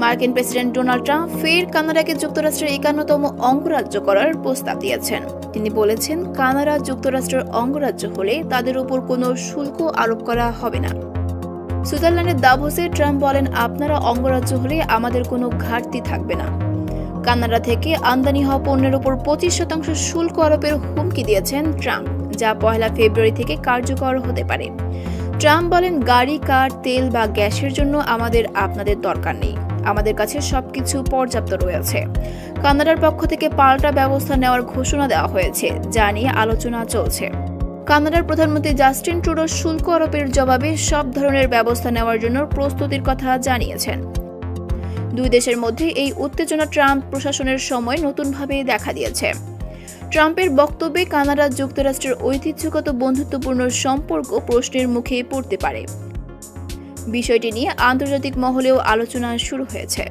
মার্কিন president Donald Trump ফের কানাডাকে যুক্তরাষ্ট্রের 51তম অঙ্গরাজ্য করার প্রস্তাব দিয়েছেন। তিনি বলেছেন, কানাডা যুক্তরাষ্ট্রের অঙ্গরাজ্য হলে তাদের উপর কোনো শুল্ক আরোপ করা হবে না। সুইজারল্যান্ডের দাভোসে ট্রাম্প বলেন, আপনারা অঙ্গরাজ্য হলে আমাদের কোনো ঘাটতি থাকবে না। কানাডা থেকে আমদানি হওয়া পণ্যের উপর 25% শুল্ক আরোপের হুমকি দিয়েছেন ট্রাম্প, যা 1 ফেব্রুয়ারি থেকে কার্যকর হতে পারে। ট্রাম্প বলেন, গাড়ি, কার, তেল বা গ্যাসের জন্য আপনাদের দরকার নেই। আমাদের কাছে সবকিছু পর্যাপ্ত রয়েছে। কানাডার পক্ষ থেকে পাল্টা ব্যবস্থা নেওয়ার ঘোষণা দেওয়া হয়েছে, যা নিয়ে আলোচনা চলছে। কানাডার প্রধানমন্ত্রী জাস্টিন ট্রুডো শুল্ক আরোপের জবাবে সব ধরনের ব্যবস্থা নেওয়ার জন্য প্রস্তুতির কথা জানিয়েছেন। দুই দেশের মধ্যে এই উত্তেজনা ট্রাম্প প্রশাসনের সময় নতুনভাবে দেখা দিয়েছে। ট্রাম্পের বক্তব্যে কানাডা যুক্তরাষ্ট্রের ঐতিহ্যগত বন্ধুত্বপূর্ণ সম্পর্ক প্রশ্নের মুখে পড়তে পারে। বিষয়টি নিয়ে আন্তর্জাতিক মহলেও আলোচনা শুরু হয়েছে।